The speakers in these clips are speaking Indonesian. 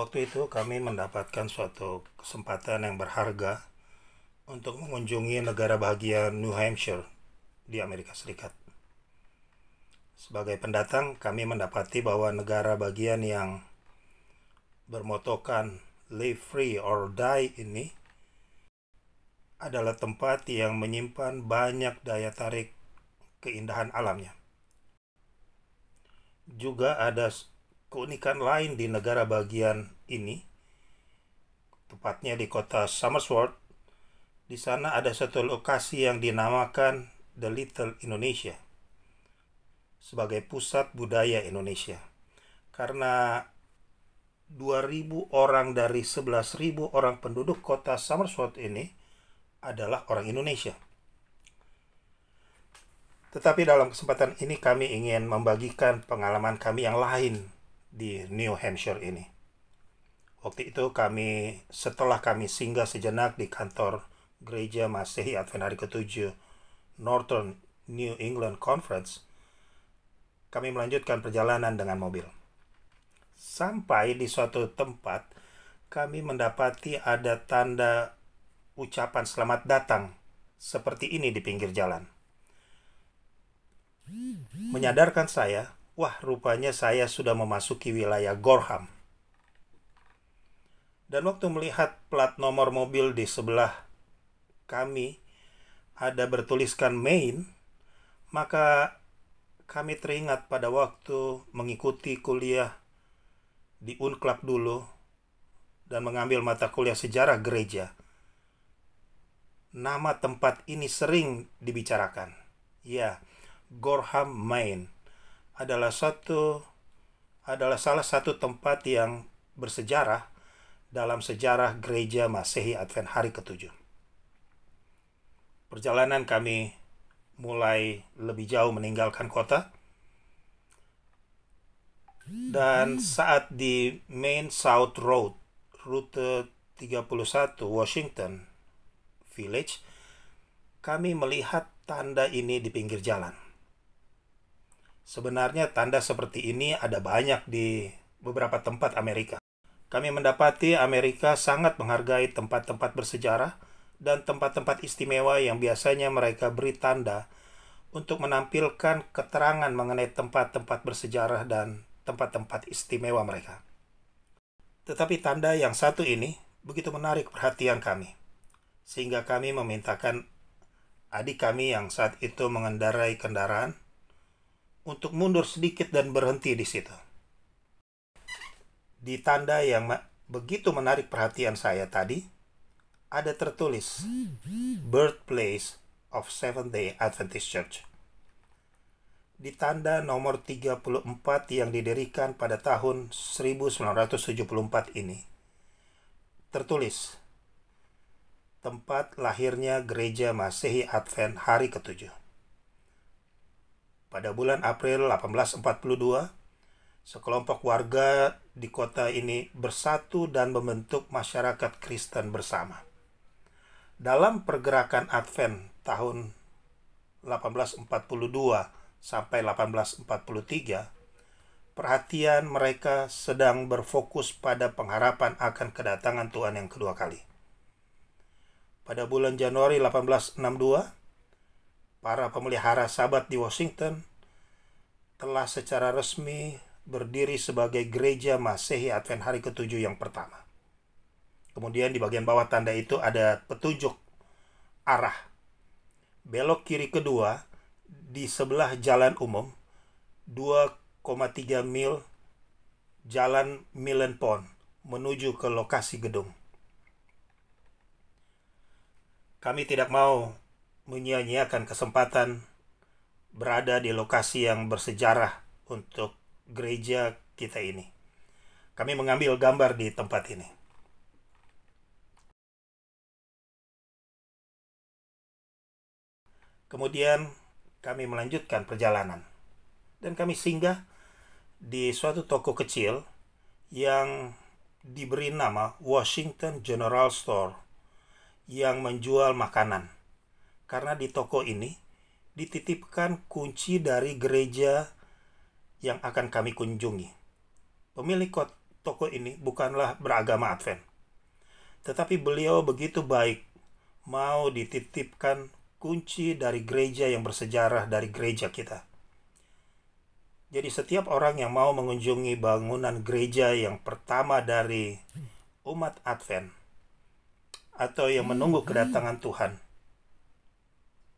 Waktu itu kami mendapatkan suatu kesempatan yang berharga untuk mengunjungi negara bahagian New Hampshire di Amerika Serikat. Sebagai pendatang, kami mendapati bahwa negara bagian yang bermotokan Live Free or Die ini adalah tempat yang menyimpan banyak daya tarik keindahan alamnya. Juga ada keunikan lain di negara bagian ini, tepatnya di kota Somersworth. Di sana ada satu lokasi yang dinamakan The Little Indonesia sebagai pusat budaya Indonesia. Karena 2.000 orang dari 11.000 orang penduduk kota Somersworth ini adalah orang Indonesia. Tetapi dalam kesempatan ini kami ingin membagikan pengalaman kami yang lain di New Hampshire ini. Waktu itu setelah kami singgah sejenak di kantor Gereja Masehi Advent Hari ke-7 Northern New England Conference, kami melanjutkan perjalanan dengan mobil. Sampai di suatu tempat, kami mendapati ada tanda ucapan selamat datang seperti ini di pinggir jalan. Menyadarkan saya, wah, rupanya saya sudah memasuki wilayah Gorham. Dan waktu melihat plat nomor mobil di sebelah kami ada bertuliskan Maine, maka kami teringat pada waktu mengikuti kuliah di Unclub dulu dan mengambil mata kuliah sejarah gereja. Nama tempat ini sering dibicarakan. Ya, Gorham, Maine adalah salah satu tempat yang bersejarah dalam sejarah Gereja Masehi Advent Hari ke-7. Perjalanan kami mulai lebih jauh meninggalkan kota, dan saat di Main South Road, rute 31 Washington Village, kami melihat tanda ini di pinggir jalan. Sebenarnya tanda seperti ini ada banyak di beberapa tempat Amerika. Kami mendapati Amerika sangat menghargai tempat-tempat bersejarah dan tempat-tempat istimewa yang biasanya mereka beri tanda untuk menampilkan keterangan mengenai tempat-tempat bersejarah dan tempat-tempat istimewa mereka. Tetapi tanda yang satu ini begitu menarik perhatian kami, sehingga kami memintakan adik kami yang saat itu mengendarai kendaraan untuk mundur sedikit dan berhenti di situ. Di tanda yang begitu menarik perhatian saya tadi, ada tertulis Birthplace of Seventh-day Adventist Church. Di tanda nomor 34 yang didirikan pada tahun 1974 ini, tertulis tempat lahirnya Gereja Masehi Advent Hari ke-7. Pada bulan April 1842, sekelompok warga di kota ini bersatu dan membentuk masyarakat Kristen bersama. Dalam pergerakan Advent tahun 1842 sampai 1843, perhatian mereka sedang berfokus pada pengharapan akan kedatangan Tuhan yang kedua kali. Pada bulan Januari 1862, para pemelihara Sabat di Washington telah secara resmi berdiri sebagai Gereja Masehi Advent Hari ke-7 yang pertama. Kemudian di bagian bawah tanda itu ada petunjuk arah. Belok kiri kedua di sebelah jalan umum 2,3 mil Jalan Millen Pond menuju ke lokasi gedung. Kami tidak mau menyia-nyiakan kesempatan berada di lokasi yang bersejarah untuk gereja kita ini. Kami mengambil gambar di tempat ini. Kemudian kami melanjutkan perjalanan dan kami singgah di suatu toko kecil yang diberi nama Washington General Store yang menjual makanan. Karena di toko ini dititipkan kunci dari gereja yang akan kami kunjungi. tokoh ini bukanlah beragama Advent, tetapi beliau begitu baik mau dititipkan kunci dari gereja yang bersejarah dari gereja kita. Jadi setiap orang yang mau mengunjungi bangunan gereja yang pertama dari umat Advent atau yang menunggu kedatangan Tuhan,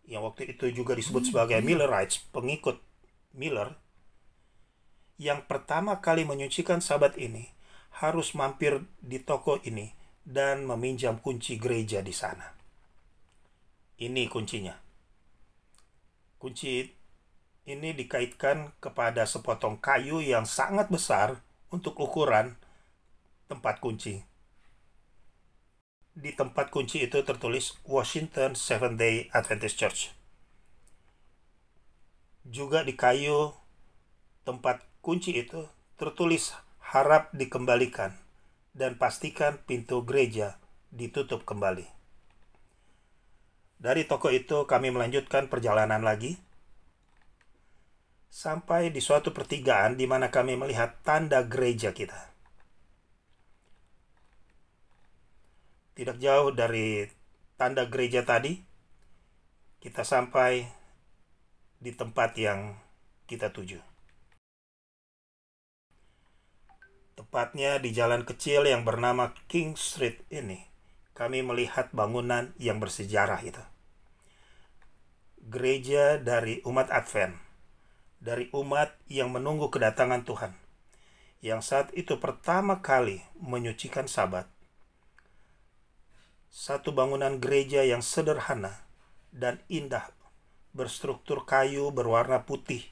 yang waktu itu juga disebut sebagai Millerites, pengikut Miller, yang pertama kali menyucikan Sabat ini harus mampir di toko ini dan meminjam kunci gereja di sana. Ini kuncinya. Kunci ini dikaitkan kepada sepotong kayu yang sangat besar untuk ukuran tempat kunci. Di tempat kunci itu tertulis Washington Seventh-day Adventist Church. Juga di kayu tempat kunci itu tertulis harap dikembalikan dan pastikan pintu gereja ditutup kembali. Dari toko itu kami melanjutkan perjalanan lagi sampai di suatu pertigaan di mana kami melihat tanda gereja kita. Tidak jauh dari tanda gereja tadi, kita sampai di tempat yang kita tuju. Tepatnya di jalan kecil yang bernama King Street ini, kami melihat bangunan yang bersejarah itu. Gereja dari umat Advent, dari umat yang menunggu kedatangan Tuhan, yang saat itu pertama kali menyucikan Sabat. Satu bangunan gereja yang sederhana dan indah, berstruktur kayu berwarna putih,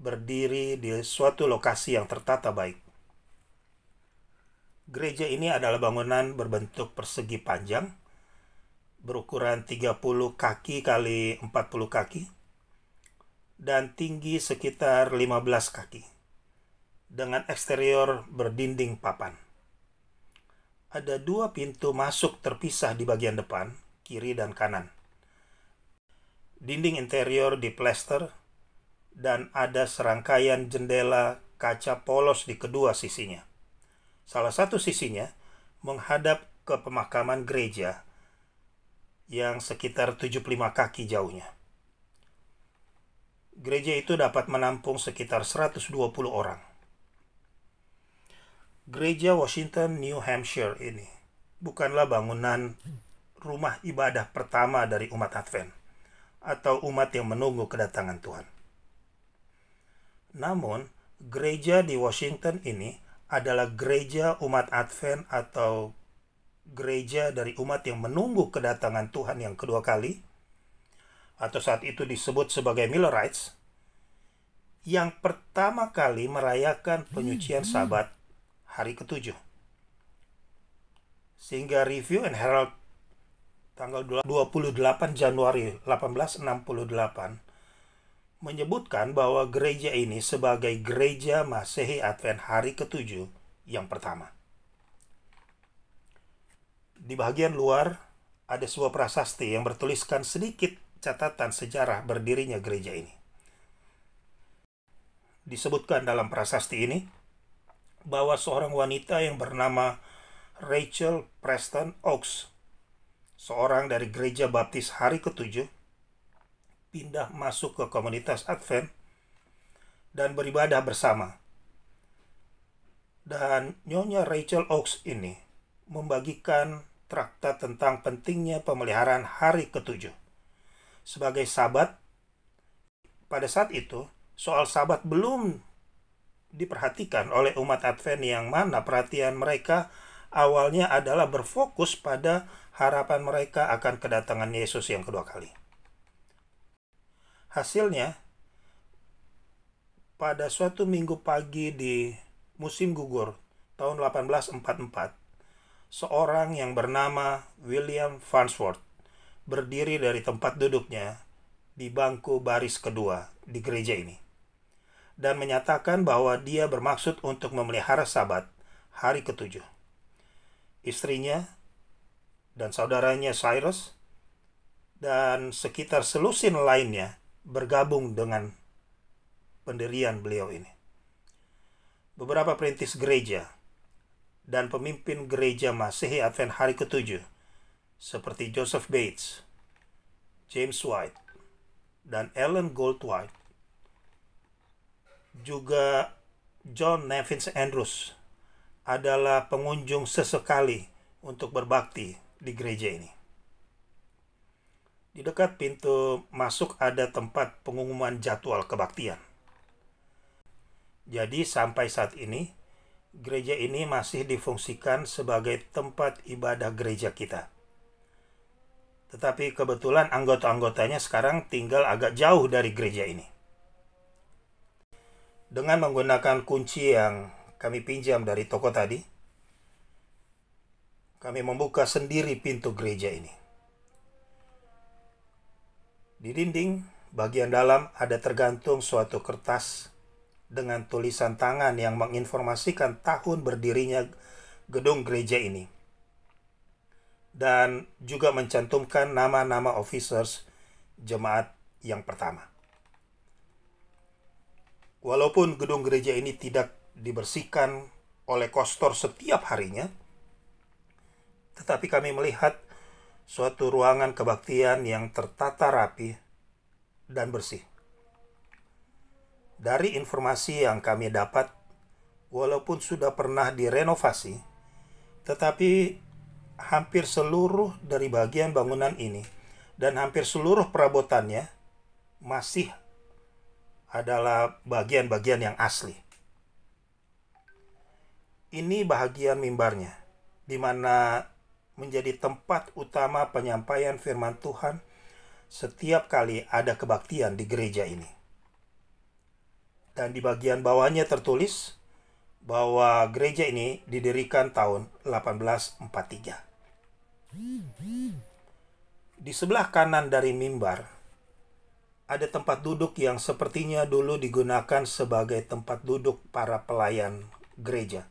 berdiri di suatu lokasi yang tertata baik. Gereja ini adalah bangunan berbentuk persegi panjang, berukuran 30 kaki kali 40 kaki, dan tinggi sekitar 15 kaki, dengan eksterior berdinding papan. Ada 2 pintu masuk terpisah di bagian depan, kiri dan kanan. Dinding interior diplester, dan ada serangkaian jendela kaca polos di kedua sisinya. Salah satu sisinya menghadap ke pemakaman gereja yang sekitar 75 kaki jauhnya. Gereja itu dapat menampung sekitar 120 orang. Gereja Washington, New Hampshire ini bukanlah bangunan rumah ibadah pertama dari umat Advent atau umat yang menunggu kedatangan Tuhan. Namun, gereja di Washington ini adalah gereja umat Advent atau gereja dari umat yang menunggu kedatangan Tuhan yang kedua kali, atau saat itu disebut sebagai Millerites, yang pertama kali merayakan penyucian Sabat hari ke-7. Sehingga Review and Herald tanggal 28 Januari 1868 menyebutkan bahwa gereja ini sebagai gereja Masehi Advent hari ke-7 yang pertama. Di bagian luar ada sebuah prasasti yang bertuliskan sedikit catatan sejarah berdirinya gereja ini. Disebutkan dalam prasasti ini bahwa seorang wanita yang bernama Rachel Preston Oaks, seorang dari gereja baptis hari ke-7, pindah masuk ke komunitas Advent dan beribadah bersama. Dan Nyonya Rachel Oaks ini membagikan traktat tentang pentingnya pemeliharaan hari ke-7 sebagai Sabat. Pada saat itu, soal Sabat belum diperhatikan oleh umat Advent, yang mana perhatian mereka awalnya adalah berfokus pada harapan mereka akan kedatangan Yesus yang kedua kali. Hasilnya, pada suatu minggu pagi di musim gugur tahun 1844, seorang yang bernama William Farnsworth berdiri dari tempat duduknya di bangku baris kedua di gereja ini dan menyatakan bahwa dia bermaksud untuk memelihara Sabat hari ke-7. Istrinya dan saudaranya Cyrus dan sekitar selusin lainnya bergabung dengan pendirian beliau ini. Beberapa perintis gereja dan pemimpin gereja Masehi Advent hari ke-7 seperti Joseph Bates, James White, dan Ellen Goldwhite, juga John Nevins Andrews adalah pengunjung sesekali untuk berbakti di gereja ini. Di dekat pintu masuk ada tempat pengumuman jadwal kebaktian. Jadi sampai saat ini, gereja ini masih difungsikan sebagai tempat ibadah gereja kita. Tetapi kebetulan anggota-anggotanya sekarang tinggal agak jauh dari gereja ini. Dengan menggunakan kunci yang kami pinjam dari toko tadi, kami membuka sendiri pintu gereja ini. Di dinding bagian dalam ada tergantung suatu kertas dengan tulisan tangan yang menginformasikan tahun berdirinya gedung gereja ini. Dan juga mencantumkan nama-nama officers jemaat yang pertama. Walaupun gedung gereja ini tidak dibersihkan oleh kostor setiap harinya, tetapi kami melihat suatu ruangan kebaktian yang tertata rapi dan bersih. Dari informasi yang kami dapat, walaupun sudah pernah direnovasi, tetapi hampir seluruh dari bagian bangunan ini dan hampir seluruh perabotannya masih adalah bagian-bagian yang asli. Ini bahagian mimbarnya, di mana menjadi tempat utama penyampaian firman Tuhan setiap kali ada kebaktian di gereja ini. Dan di bagian bawahnya tertulis bahwa gereja ini didirikan tahun 1843. Di sebelah kanan dari mimbar ada tempat duduk yang sepertinya dulu digunakan sebagai tempat duduk para pelayan gereja.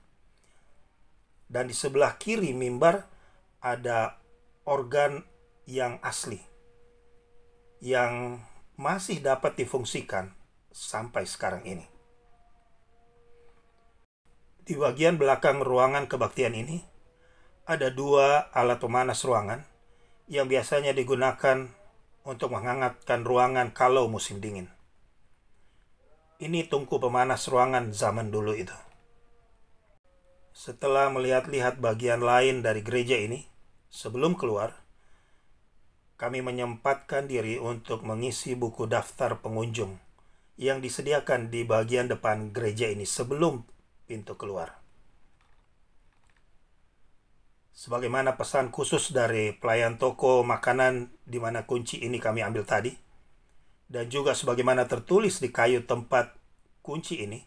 Dan di sebelah kiri mimbar ada organ yang asli yang masih dapat difungsikan sampai sekarang ini. Di bagian belakang ruangan kebaktian ini ada dua alat pemanas ruangan yang biasanya digunakan untuk menghangatkan ruangan kalau musim dingin. Ini tungku pemanas ruangan zaman dulu itu. Setelah melihat-lihat bagian lain dari gereja ini, sebelum keluar, kami menyempatkan diri untuk mengisi buku daftar pengunjung yang disediakan di bagian depan gereja ini sebelum pintu keluar. Sebagaimana pesan khusus dari pelayan toko makanan di mana kunci ini kami ambil tadi, dan juga sebagaimana tertulis di kayu tempat kunci ini,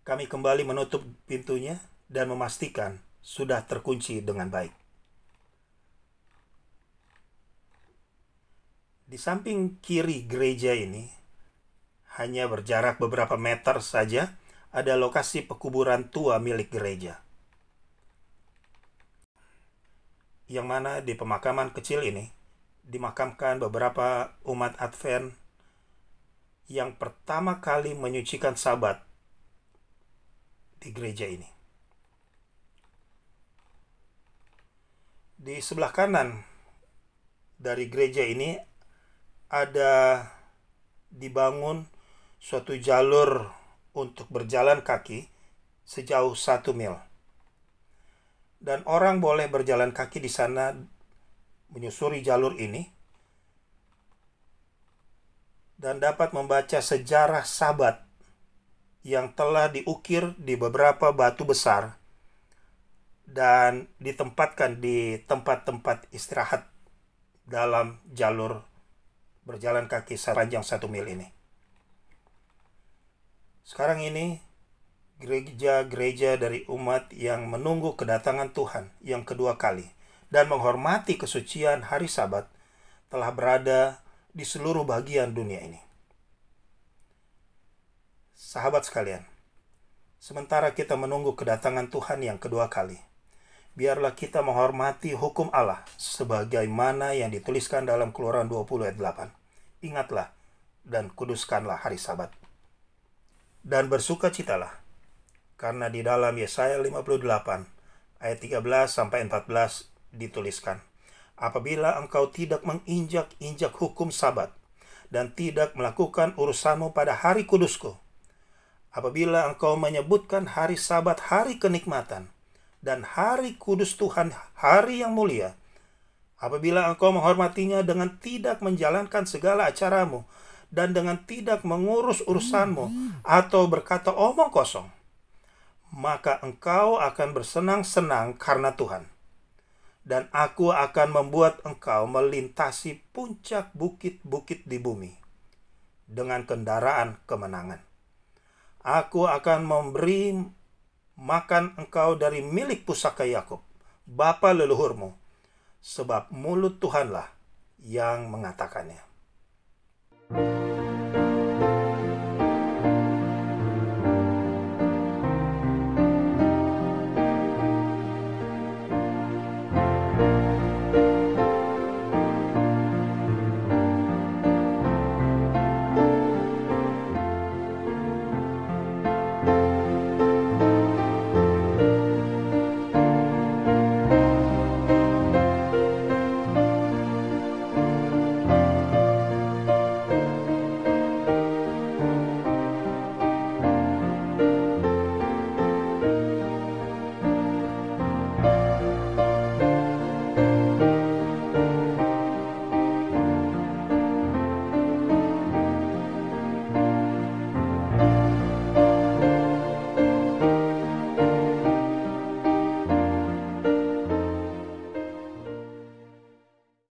kami kembali menutup pintunya dan memastikan sudah terkunci dengan baik. Di samping kiri gereja ini, hanya berjarak beberapa meter saja, ada lokasi pekuburan tua milik gereja. Yang mana di pemakaman kecil ini dimakamkan beberapa umat Advent yang pertama kali menyucikan Sabat di gereja ini. Di sebelah kanan dari gereja ini ada dibangun suatu jalur untuk berjalan kaki sejauh 1 mil. Dan orang boleh berjalan kaki di sana menyusuri jalur ini dan dapat membaca sejarah Sabat yang telah diukir di beberapa batu besar dan ditempatkan di tempat-tempat istirahat dalam jalur berjalan kaki sepanjang 1 mil ini. Sekarang ini gereja-gereja dari umat yang menunggu kedatangan Tuhan yang kedua kali dan menghormati kesucian hari Sabat telah berada di seluruh bagian dunia ini. Sahabat sekalian, sementara kita menunggu kedatangan Tuhan yang kedua kali, biarlah kita menghormati hukum Allah sebagaimana yang dituliskan dalam Keluaran 20 ayat 8. Ingatlah dan kuduskanlah hari Sabat. Dan bersukacitalah, karena di dalam Yesaya 58 Ayat 13-14 dituliskan, apabila engkau tidak menginjak-injak hukum Sabat dan tidak melakukan urusanmu pada hari kudusku, apabila engkau menyebutkan hari Sabat hari kenikmatan dan hari kudus Tuhan hari yang mulia, apabila engkau menghormatinya dengan tidak menjalankan segala acaramu dan dengan tidak mengurus urusanmu atau berkata omong kosong, maka engkau akan bersenang-senang karena Tuhan. Dan aku akan membuat engkau melintasi puncak bukit-bukit di bumi dengan kendaraan kemenangan. Aku akan memberi makan engkau dari milik pusaka Yakub, bapa leluhurmu, sebab mulut Tuhanlah yang mengatakannya.